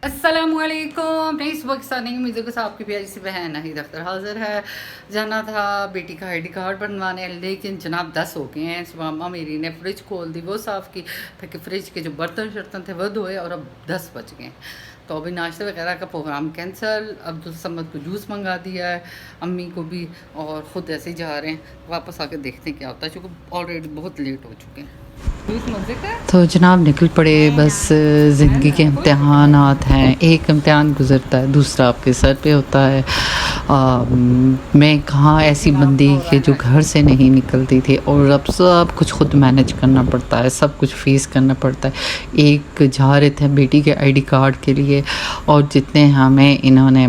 السلام علیکم. میں اس وقت نہیں میزو کے صاحب کی پیاری سی بہن ناہید اختر حاضر ہے. جانا تھا بیٹی کا آئی ڈی کارڈ بنوانے, لیکن جناب 10 ہو گئے ہیں. صبح ماں میری نے فریج کھول دی, وہ صاف کی, پھر فریج کے جو برتن شرتن تھے وہ دھوئے, اور اب 10 بج گئے. تو ابھی ناشتہ وغیرہ کا پروگرام کینسل. عبدالصمد کو جوس منگا دیا ہے, امی کو بھی, اور خود ایسے ہی جا رہے ہیں. واپس آ کے دیکھتے ہیں کیا ہوتا ہے, چونکہ آلریڈی بہت لیٹ ہو چکے ہیں. تو جناب نکل پڑے. بس زندگی کے امتحانات ہیں, ایک امتحان گزرتا ہے دوسرا آپ کے سر پہ ہوتا ہے. میں کہاں ایسی بندی کہ جو گھر سے نہیں نکلتی تھی, اور اب سب کچھ خود مینج کرنا پڑتا ہے, سب کچھ فیس کرنا پڑتا ہے. ایک جا رہے تھے بیٹی کے آئی ڈی کارڈ کے لیے, اور جتنے ہمیں انہوں نے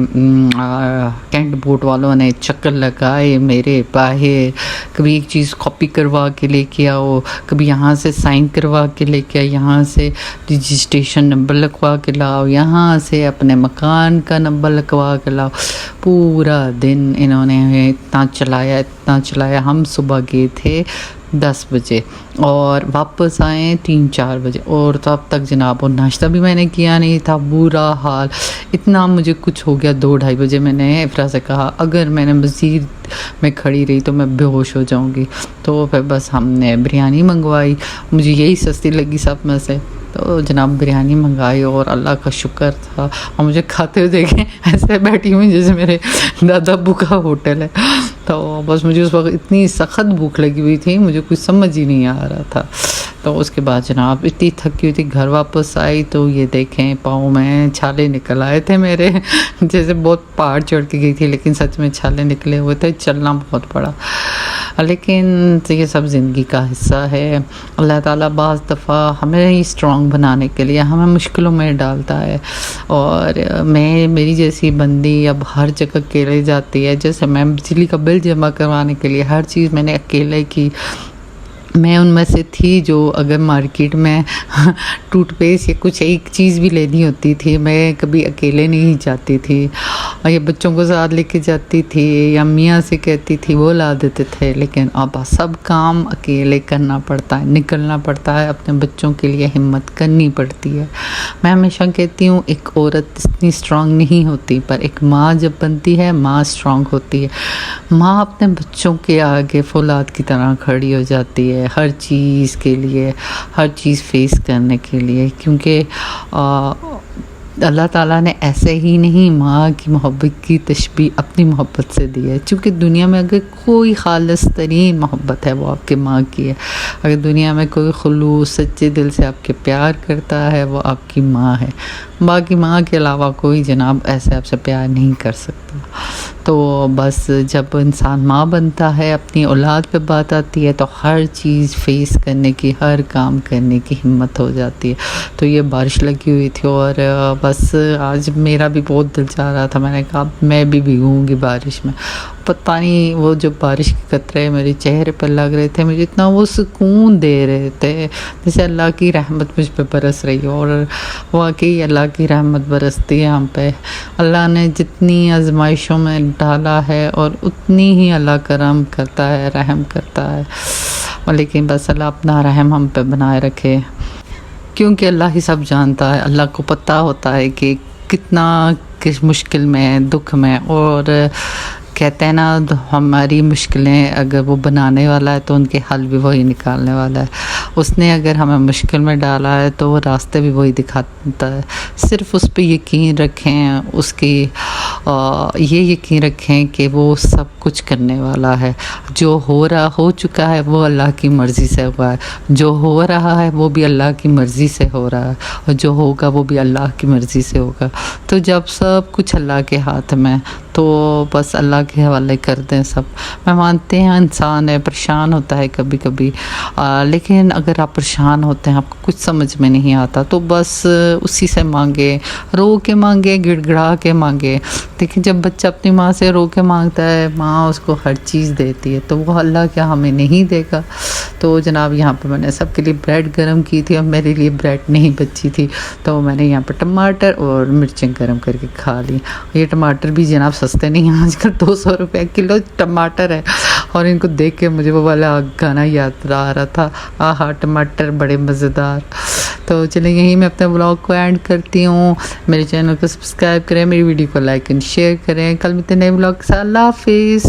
کینٹ بورڈ والوں نے چکر لگائے میرے باہر, کبھی ایک چیز کاپی کروا کے لے کے آؤ, کبھی یہاں سے سائن کروا کے لے کے, یہاں سے رجسٹریشن نمبر لگوا کے لاؤ, یہاں سے اپنے مکان کا نمبر لگوا کے لاؤ. پورا دن انہوں نے اتنا چلایا. ہم صبح گئے تھے 10 بجے اور واپس آئے 3-4 بجے, اور تب تک جناب اور ناشتہ بھی میں نے کیا نہیں تھا. برا حال, اتنا مجھے کچھ ہو گیا. 2-2:30 بجے میں نے افرا سے کہا اگر میں نے مزید میں کھڑی رہی تو میں بے ہوش ہو جاؤں گی. تو پھر بس ہم نے بریانی منگوائی, مجھے یہی سستی لگی سب میں سے. تو جناب بریانی منگائی, اور اللہ کا شکر تھا. اور مجھے کھاتے ہوئے دیکھیں ایسے بیٹھی ہوئی جیسے میرے دادا ابو کا ہوٹل ہے. تو بس مجھے اس وقت اتنی سخت بھوک لگی ہوئی تھی, مجھے کچھ سمجھ ہی نہیں آ رہا تھا. تو اس کے بعد جناب اتنی تھکی ہوئی تھی, گھر واپس آئی تو یہ دیکھیں پاؤں میں چھالے نکل آئے تھے میرے, جیسے بہت پہاڑ چڑھ کے گئی تھی, لیکن سچ میں چھالے نکلے ہوئے تھے. چلنا بہت پڑا, لیکن یہ سب زندگی کا حصہ ہے. اللہ تعالیٰ بعض دفعہ ہمیں ہی اسٹرانگ بنانے کے لیے ہمیں مشکلوں میں ڈالتا ہے. اور میری جیسی بندی اب ہر جگہ اکیلے جاتی ہے. جیسے میں بجلی کا بل جمع کروانے کے لیے ہر چیز میں نے اکیلے کی. میں ان میں سے تھی جو اگر مارکیٹ میں ٹوتھ پیسٹ یا کچھ ایک چیز بھی لینی ہوتی تھی, میں کبھی اکیلے نہیں جاتی تھی, یا بچوں کو ساتھ لے کے جاتی تھی, یا میاں سے کہتی تھی وہ لا دیتے تھے. لیکن اب سب کام اکیلے کرنا پڑتا ہے, نکلنا پڑتا ہے, اپنے بچوں کے لیے ہمت کرنی پڑتی ہے. میں ہمیشہ کہتی ہوں ایک عورت اتنی اسٹرانگ نہیں ہوتی, پر ایک ماں جب بنتی ہے ماں اسٹرانگ ہوتی ہے. ماں اپنے بچوں کے آگے فولاد کی طرح کھڑی ہو جاتی ہے ہر چیز کے لیے, ہر چیز فیس کرنے کے لیے. کیونکہ اللہ تعالیٰ نے ایسے ہی نہیں ماں کی محبت کی تشبیہ اپنی محبت سے دی ہے. چونکہ دنیا میں اگر کوئی خالص ترین محبت ہے وہ آپ کے ماں کی ہے. اگر دنیا میں کوئی خلوص سچے دل سے آپ کے پیار کرتا ہے وہ آپ کی ماں ہے. باقی ماں کے علاوہ کوئی جناب ایسے آپ سے پیار نہیں کر سکتا. تو بس جب انسان ماں بنتا ہے, اپنی اولاد پہ بات آتی ہے, تو ہر چیز فیس کرنے کی, ہر کام کرنے کی ہمت ہو جاتی ہے. تو یہ بارش لگی ہوئی تھی, اور بس آج میرا بھی بہت دل چاہ رہا تھا. میں نے کہا میں بھی بھیگوں گی بارش میں. پتہ نہیں وہ جو بارش کے قطرے میرے چہرے پر لگ رہے تھے, مجھے اتنا وہ سکون دے رہے تھے جیسے اللہ کی رحمت مجھ پہ برس رہی ہو. اور واقعی اللہ کی رحمت برستی ہے ہم پہ. اللہ نے جتنی آزمائشوں میں ڈالا ہے, اور اتنی ہی اللہ کرم کرتا ہے, رحم کرتا ہے. لیکن بس اللہ اپنا رحم ہم پہ بنائے رکھے, کیونکہ اللہ ہی سب جانتا ہے. اللہ کو پتہ ہوتا ہے کہ کتنا کس مشکل میں, دکھ میں. اور کہتے ہیں نا ہماری مشکلیں اگر وہ بنانے والا ہے تو ان کے حل بھی وہی نکالنے والا ہے. اس نے اگر ہمیں مشکل میں ڈالا ہے تو وہ راستے بھی وہی دکھاتا ہے. صرف اس پہ یقین رکھیں, اس کی یہ یقین رکھیں کہ وہ سب کچھ کرنے والا ہے. جو ہو چکا ہے وہ اللہ کی مرضی سے ہوا ہے, جو ہو رہا ہے وہ بھی اللہ کی مرضی سے ہو رہا ہے, اور جو ہوگا وہ بھی اللہ کی مرضی سے ہوگا. تو جب سب کچھ اللہ کے ہاتھ میں, تو بس اللہ کے حوالے کر دیں سب. میں مانتے ہیں انسان ہے, پریشان ہوتا ہے کبھی کبھی, لیکن اگر آپ پریشان ہوتے ہیں, آپ کو کچھ سمجھ میں نہیں آتا, تو بس اسی سے مانگے, رو کے مانگے, گڑ گڑا کے مانگے. لیکن جب بچہ اپنی ماں سے رو کے مانگتا ہے, ماں اس کو ہر چیز دیتی ہے, تو وہ اللہ کیا ہمیں نہیں دے گا. تو جناب یہاں پہ میں نے سب کے لیے بریڈ گرم کی تھی, اور میرے لیے بریڈ نہیں بچی تھی, تو میں نے یہاں پہ ٹماٹر اور مرچیں گرم کر کے کھا لی. یہ ٹماٹر بھی جناب سستے نہیں ہیں, آج کل 200 روپے کلو ٹماٹر ہے. اور ان کو دیکھ کے مجھے وہ والا گانا یاد آ رہا تھا, آہا ٹماٹر بڑے مزیدار. تو چلیں یہیں میں اپنے بلاگ کو اینڈ کرتی ہوں. میرے چینل کو سبسکرائب کریں, میری ویڈیو کو لائک اینڈ شیئر کریں. کل ملتے ہیں نئے بلاگ کے ساتھ. اللہ حافظ.